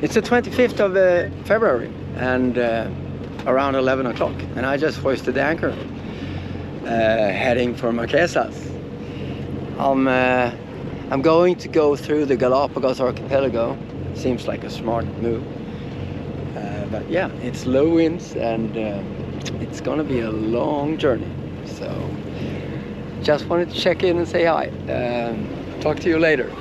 It's the 25th of February and around 11 o'clock, and I just hoisted the anchor heading for Marquesas. I'm going to go through the Galapagos archipelago. Seems like a smart move, but yeah, it's low winds and it's gonna be a long journey, so just wanted to check in and say hi. Talk to you later.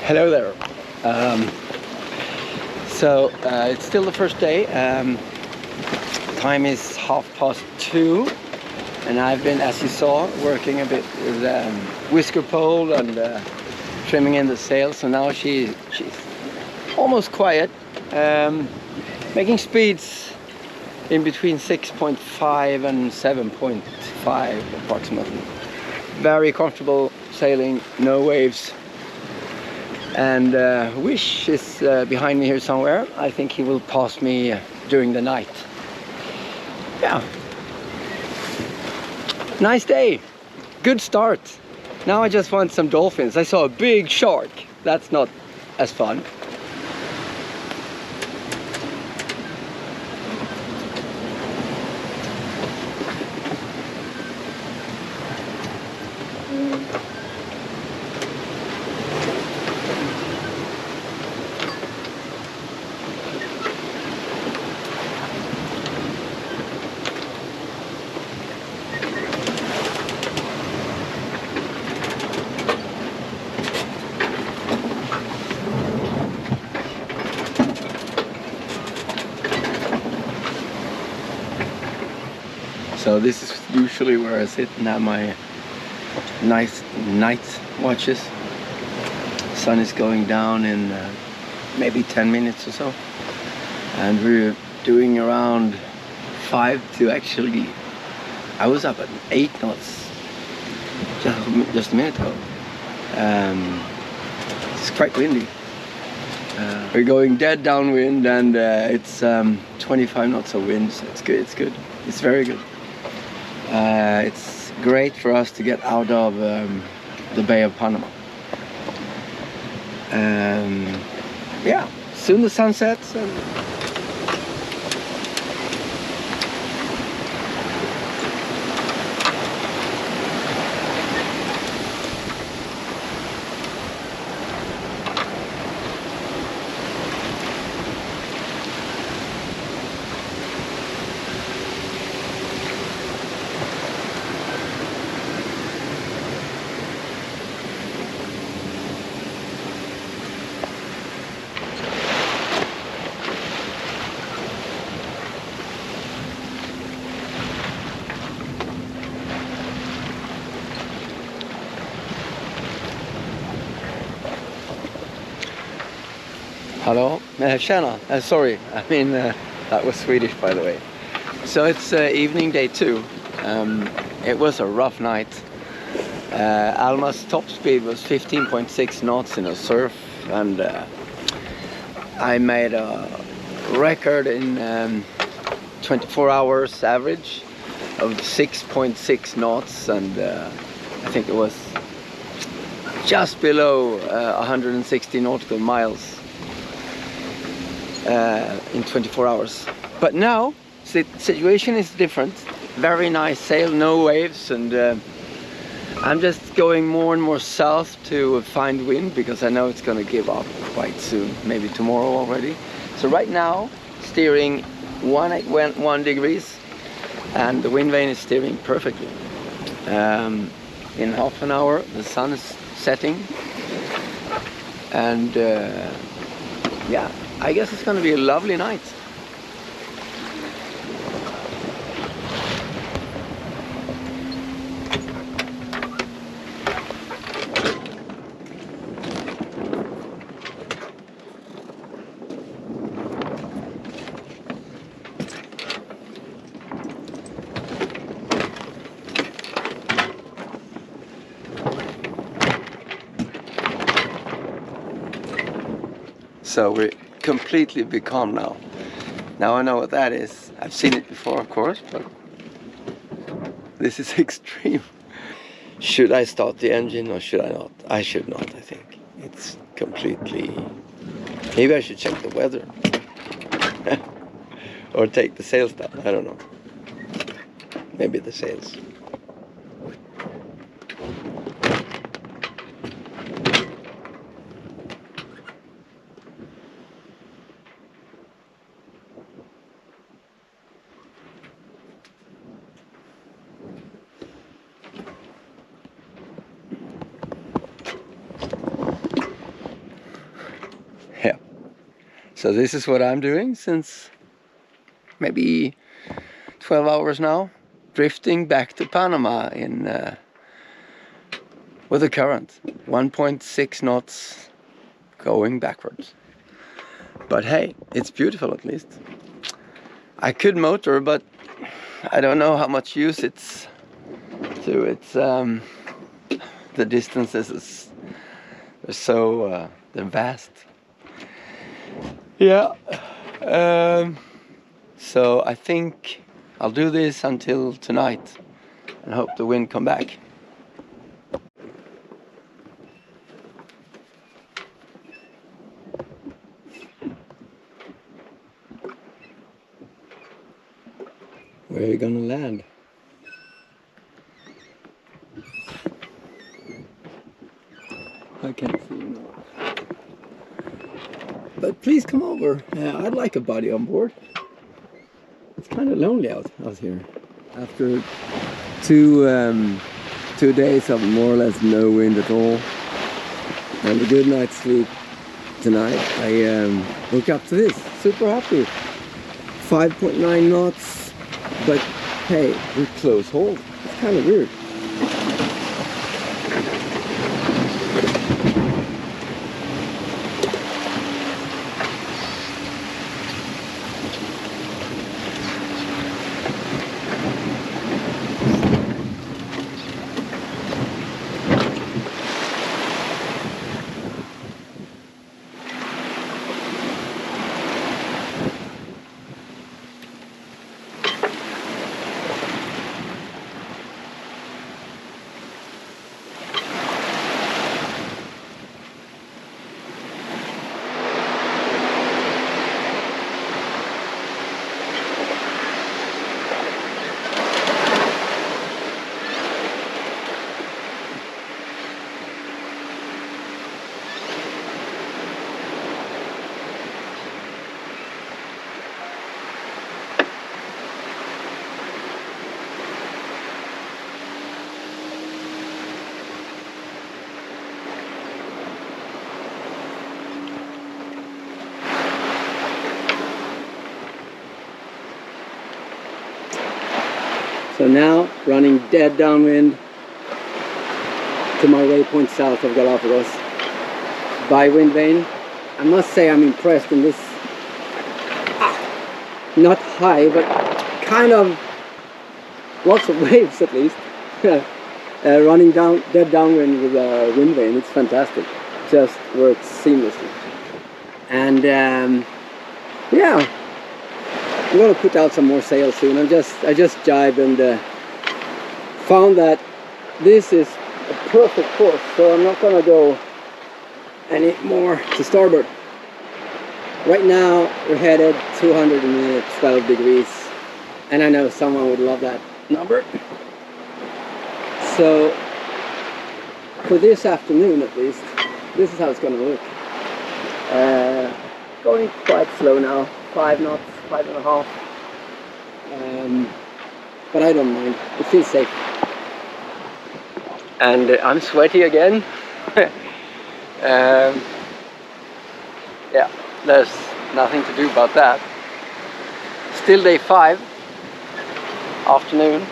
Hello there. It's still the first day. Time is 2:30, and I've been, as you saw, working a bit with whisker pole and trimming in the sails. So now she's almost quiet, making speeds in between 6.5 and 7.5 approximately. Very comfortable sailing, no waves. And Wish is behind me here somewhere. I think he will pass me during the night. Yeah. Nice day. Good start. Now I just want some dolphins. I saw a big shark. That's not as fun. So this is usually where I sit and have my nice night watches. Sun is going down in maybe 10 minutes or so, and we're doing around 5 to actually, I was up at 8 knots just a minute ago. It's quite windy. We're going dead downwind, and it's 25 knots of wind, so it's good, it's very good. It's great for us to get out of the Bay of Panama. Yeah, soon the sun sets. Hello, tjena, sorry, I mean that was Swedish, by the way. So it's evening day 2. It was a rough night. Alma's top speed was 15.6 knots in a surf, and I made a record in 24 hours average of 6.6 knots, and I think it was just below 160 nautical miles in 24 hours. But now the situation is different. Very nice sail, no waves, and I'm just going more and more south to find wind, because I know it's going to give up quite soon, maybe tomorrow already. So right now steering 1 degrees, and the wind vane is steering perfectly. In half an hour the sun is setting, and yeah, I guess it's going to be a lovely night. So we're completely becalmed now. Now I know what that is. I've seen it before, of course, but this is extreme. Should I start the engine or should I not? I should not, I think. It's completely... Maybe I should check the weather. Or take the sails down, I don't know. Maybe the sails. Yeah. So this is what I'm doing since maybe 12 hours now, drifting back to Panama in with a current 1.6 knots going backwards. But hey, it's beautiful at least. I could motor, but I don't know how much use it's to. It's the distances are so they're vast. Yeah. So I think I'll do this until tonight and hope the wind come back. Where are you gonna land? I can't see you now. But please come over. I'd like a buddy on board. It's kind of lonely out here. After two days of more or less no wind at all and a good night's sleep tonight, I woke up to this. Super happy. 5.9 knots, but hey, with close hold. It's kind of weird. So now, running dead downwind to my waypoint south of Galapagos by wind vane. I must say I'm impressed in this, not high, but kind of lots of waves at least. Running dead downwind with a wind vane, it's fantastic. Just works seamlessly. And yeah. I'm gonna put out some more sails soon. I just jibed and found that this is a perfect course, so I'm not gonna go any more to starboard. Right now we're headed 212 degrees, and I know someone would love that number. So for this afternoon at least, this is how it's gonna look. Going quite slow now, 5 knots. 5.5, but I don't mind. It feels safe. And I'm sweaty again. Yeah, there's nothing to do about that. Still day 5, afternoon.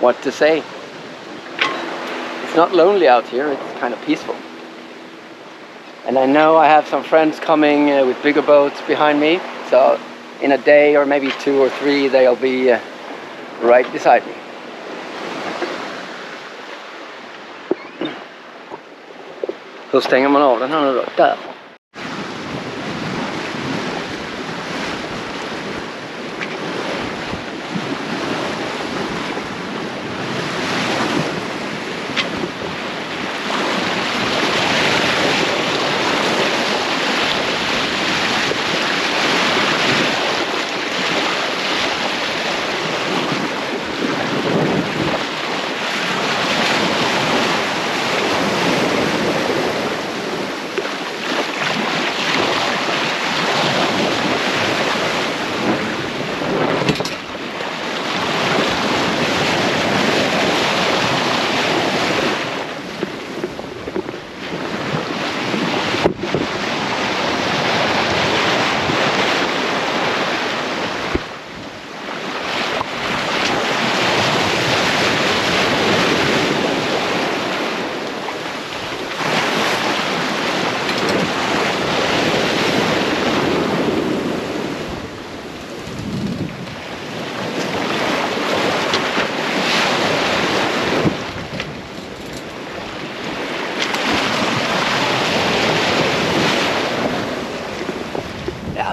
What to say? It's not lonely out here. It's kind of peaceful. And I know I have some friends coming with bigger boats behind me, so in a day or maybe 2 or 3 they'll be right beside me. Då stänger man av den här nu då. Där.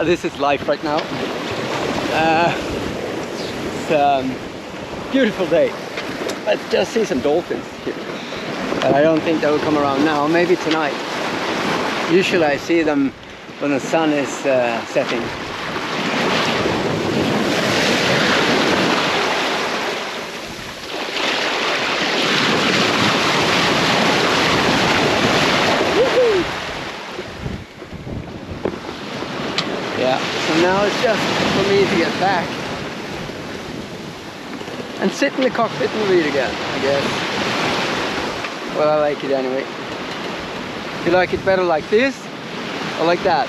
This is life right now. It's a beautiful day. Let's just see some dolphins here. But I don't think they will come around now, maybe tonight. Usually I see them when the sun is setting. Yeah, so now it's just for me to get back and sit in the cockpit and read again, I guess. Well, I like it anyway. You like it better like this or like that?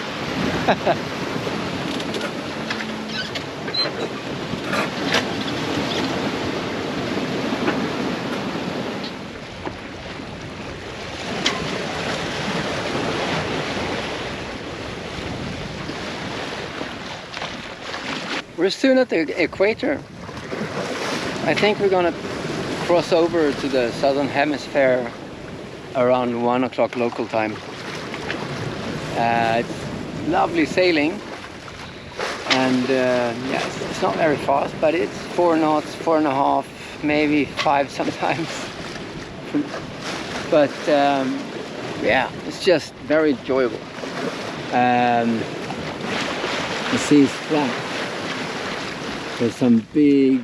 We're soon at the equator. I think we're gonna cross over to the southern hemisphere around 1 o'clock local time. It's lovely sailing, and yes, it's not very fast, but it's 4 knots, 4.5, maybe 5 sometimes. But yeah, it's just very enjoyable. The sea is flat. There's some big,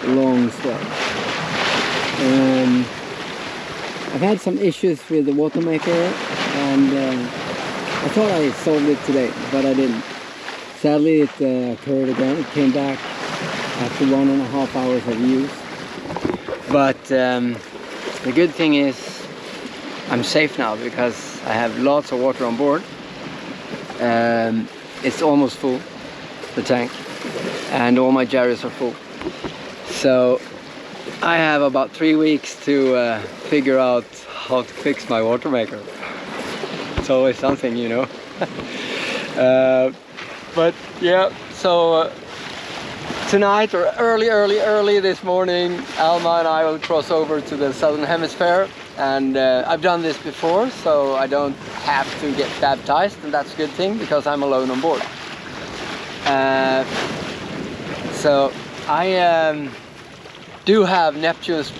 long swells. I've had some issues with the water maker, and I thought I solved it today, but I didn't. Sadly, it occurred again. It came back after 1.5 hours of use. But the good thing is I'm safe now because I have lots of water on board. It's almost full, the tank, and all my jarries are full. So I have about 3 weeks to figure out how to fix my water maker. It's always something, you know. But yeah, so tonight or early this morning, Alma and I will cross over to the southern hemisphere, and I've done this before, so I don't have to get baptized, and that's a good thing because I'm alone on board. So I do have Neptune's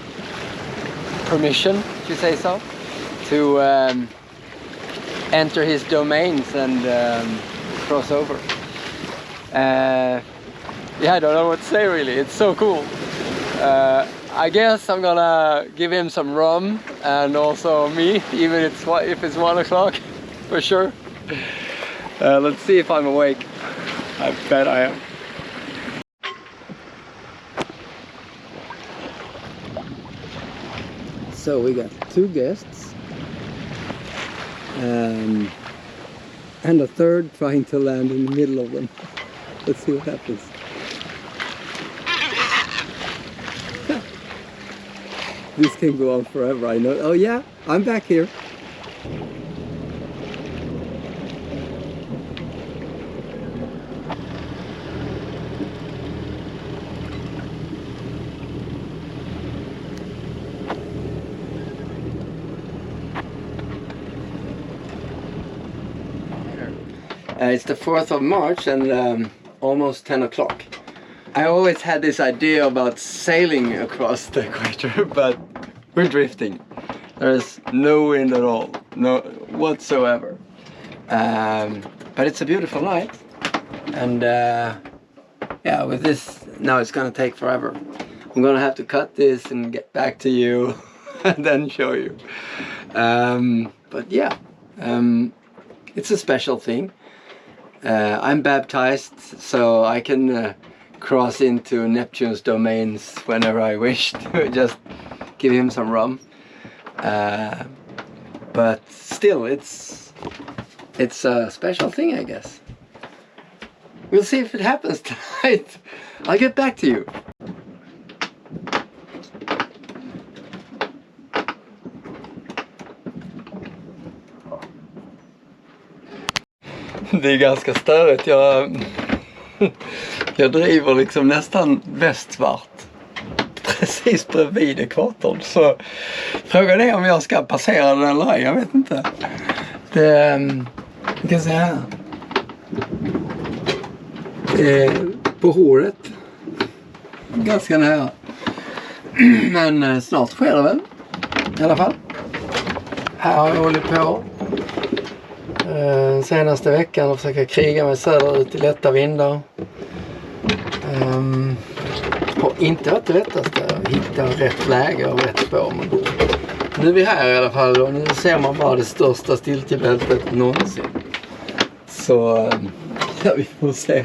permission, if you say so, to enter his domains and cross over. Yeah, I don't know what to say really. It's so cool. I guess I'm gonna give him some rum, and also me, even if it's 1 o'clock, for sure. Let's see if I'm awake. I bet I am. So we got 2 guests, and a third trying to land in the middle of them. Let's see what happens. This can go on forever, I know. Oh yeah, I'm back here. It's the 4th of March and almost 10 o'clock. I always had this idea about sailing across the equator, but we're drifting. There's no wind at all, no whatsoever. But it's a beautiful night, and yeah, with this, now it's gonna take forever. I'm gonna have to cut this and get back to you and then show you. But yeah, it's a special thing. I'm baptized, so I can cross into Neptune's domains whenever I wish to just give him some rum. But still, it's a special thing, I guess. We'll see if it happens tonight. I'll get back to you. Det är ganska störigt. Jag driver liksom nästan västvart, precis bredvid ekvatorn. Så frågan är om jag ska passera den eller ej, jag vet inte. Vi kan se här. På håret. Ganska nära. Men snart sker det väl. I alla fall. Här har jag hållit på senaste veckan och försöka kriga mig söderut i lätta vindar. Har inte varit det lättaste att hitta rätt läge och rätt spår. Men nu är vi här i alla fall och nu ser man bara det största stiltjebältet någonsin. Så ja, vi får se.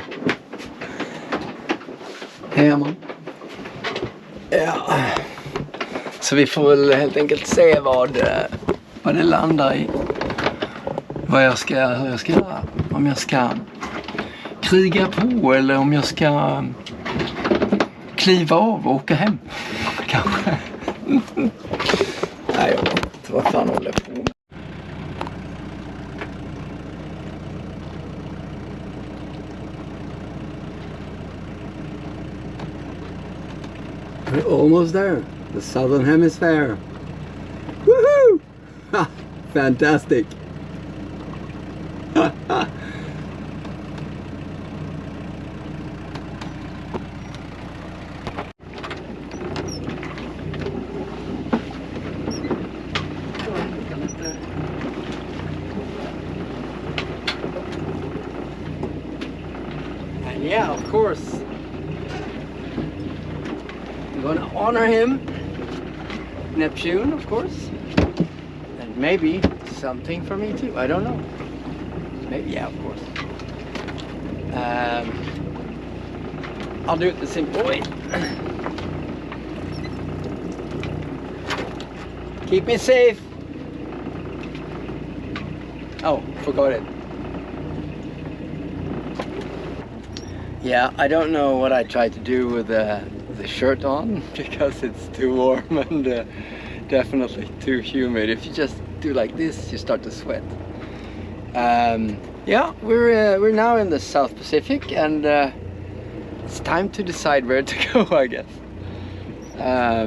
Här man. Ja. Så vi får väl helt enkelt se vad det landar i. Hur jag ska göra. Om jag ska kriga på eller om jag ska kliva av och åka hem. Kanske. Nej, jag vet inte vad fan håller på med. We're almost there. The southern hemisphere. Woohoo! Ha! Fantastic. And yeah, of course, I'm gonna honor him, Neptune, of course, and maybe something for me too. I don't know. Maybe, yeah, of course. I'll do it the simple way. Keep me safe. Oh, forgot it. Yeah, I don't know what I tried to do with the shirt on because it's too warm and definitely too humid. If you just do like this, you start to sweat. Yeah, we're now in the South Pacific and it's time to decide where to go, I guess.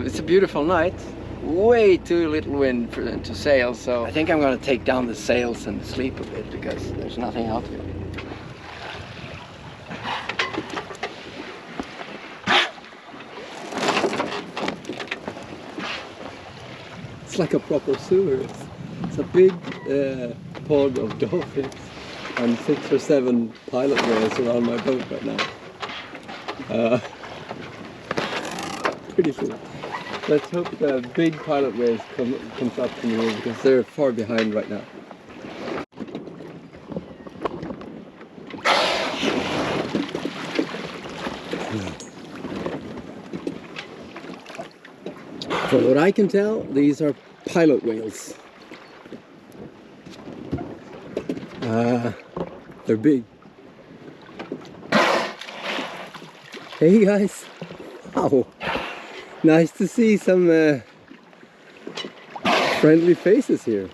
It's a beautiful night, way too little wind to sail, so I think I'm gonna take down the sails and sleep a bit because there's nothing out here. It's like a proper sewer. It's a big pod of dolphins and 6 or 7 pilot whales around my boat right now. Pretty cool. Let's hope the big pilot whales comes up to me because they're far behind right now. From what I can tell, these are pilot whales. They're big. Hey guys! Wow! Nice to see some friendly faces here.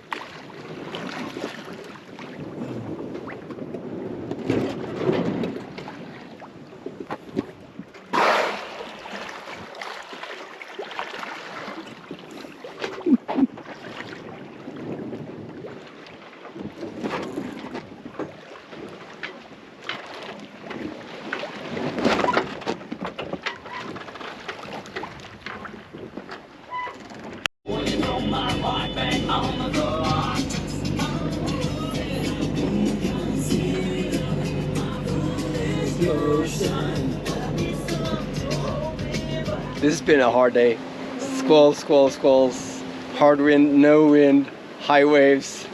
This has been a hard day. Squalls, squalls, squalls. Hard wind, high waves,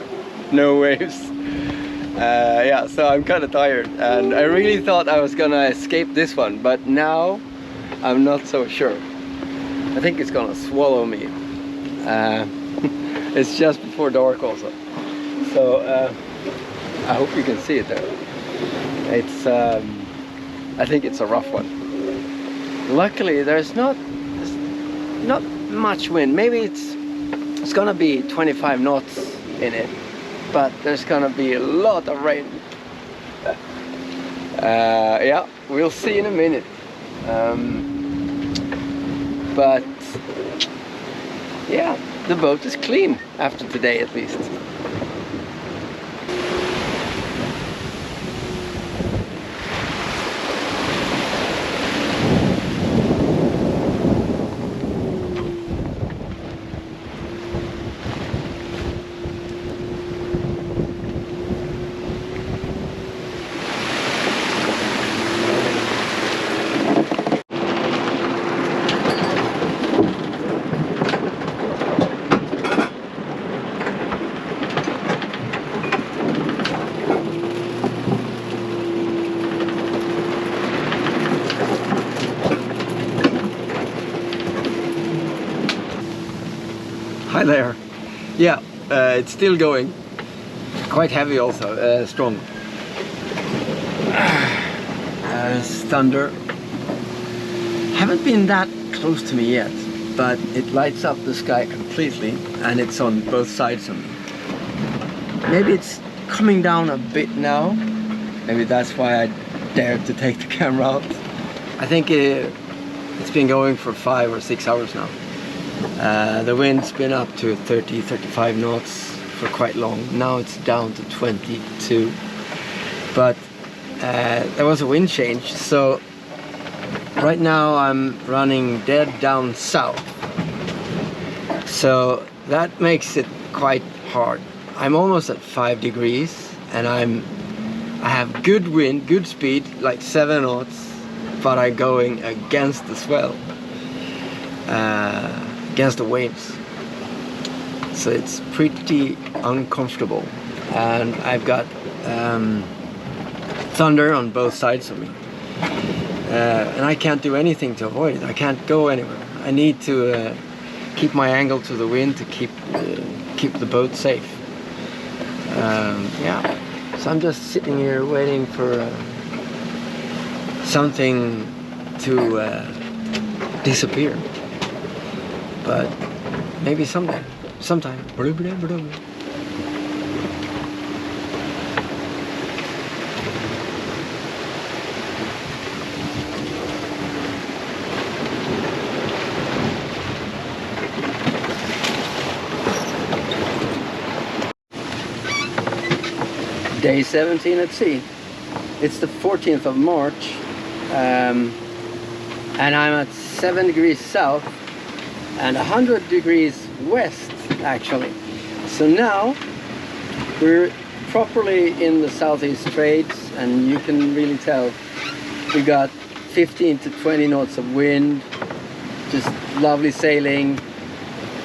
no waves. Yeah, so I'm kind of tired, and I really thought I was gonna escape this one, but now I'm not so sure. I think it's gonna swallow me. It's just before dark also, so I hope you can see it there. It's I think it's a rough one. Luckily there's not much wind. Maybe it's gonna be 25 knots in it, but there's gonna be a lot of rain. Yeah, we'll see in a minute. But yeah, the boat is clean after today at least. Hi there. Yeah, it's still going. Quite heavy also, strong. Thunder. Haven't been that close to me yet, but it lights up the sky completely, and it's on both sides of me. Maybe it's coming down a bit now. Maybe that's why I dared to take the camera out. I think it's been going for 5 or 6 hours now. The wind's been up to 30-35 knots for quite long. Now it's down to 22. But there was a wind change, so right now I'm running dead down south. So that makes it quite hard. I'm almost at 5 degrees, and I have good wind, good speed, like 7 knots, but I'm going against the swell. Against the waves, so it's pretty uncomfortable, and I've got thunder on both sides of me, and I can't do anything to avoid it. I can't go anywhere. I need to keep my angle to the wind to keep the boat safe. Yeah, so I'm just sitting here waiting for something to disappear. But maybe someday, sometime. Day 17 at sea. It's the 14th of March, and I'm at 7 degrees south and 100 degrees west actually. So now we're properly in the southeast trades, and you can really tell we got 15 to 20 knots of wind, just lovely sailing.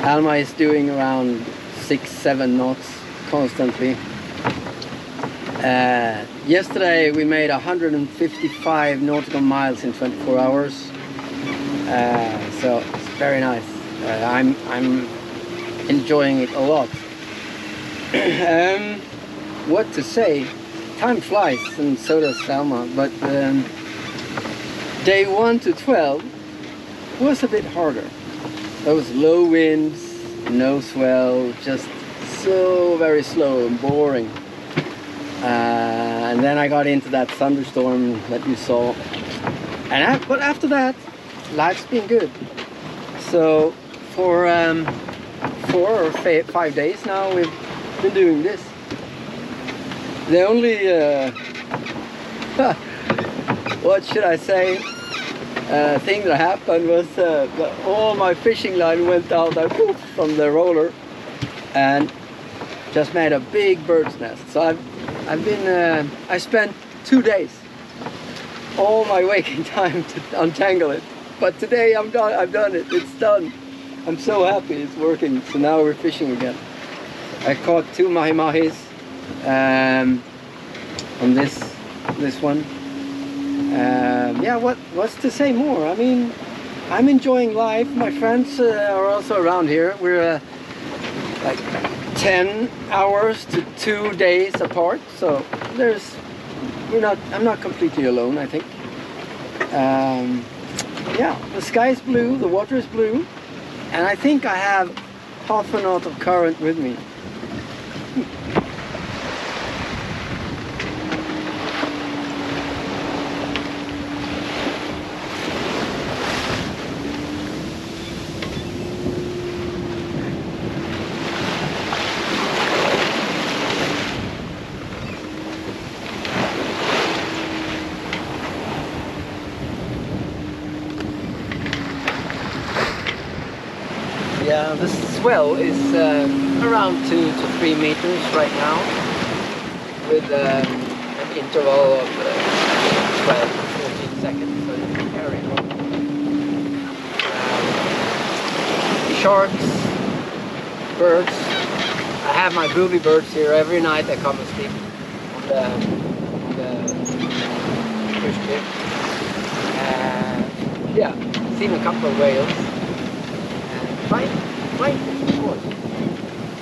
Alma is doing around 6-7 knots constantly. Yesterday we made 155 nautical miles in 24 hours, so it's very nice. I'm enjoying it a lot. What to say? Time flies, and so does Alma. But day 1 to 12 was a bit harder. Those low winds, no swell, just so very slow and boring. And then I got into that thunderstorm that you saw. But after that, life's been good. So for 4 or 5 days now, we've been doing this. The only, what should I say, thing that happened was all my fishing line went out from the roller and just made a big bird's nest. So I spent 2 days all my waking time to untangle it. But today I'm done. I've done it. It's done. I'm so happy it's working. So now we're fishing again. I caught 2 mahi-mahis on this one. Yeah, what's to say more? I mean, I'm enjoying life. My friends are also around here. We're like 10 hours to 2 days apart. So I'm not completely alone, I think. Yeah, the sky is blue, the water is blue, and I think I have half a knot of current with me. Yeah, the swell is around 2 to 3 meters right now, with an interval of 12 to 14 seconds, so you can carry on. Sharks, birds. I have my booby birds here every night. I come and sleep on the fish tip. Yeah, seen a couple of whales. Right, of course,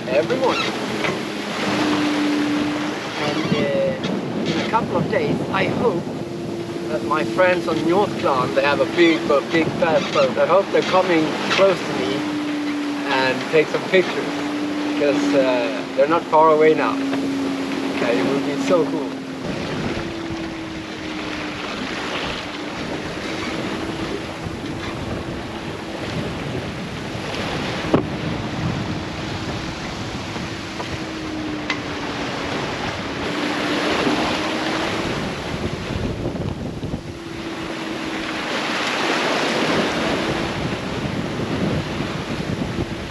every morning. And in a couple of days, I hope that my friends on North Clan, they have a big boat, big fast boat. I hope they're coming close to me and take some pictures, because they're not far away now. It would be so cool.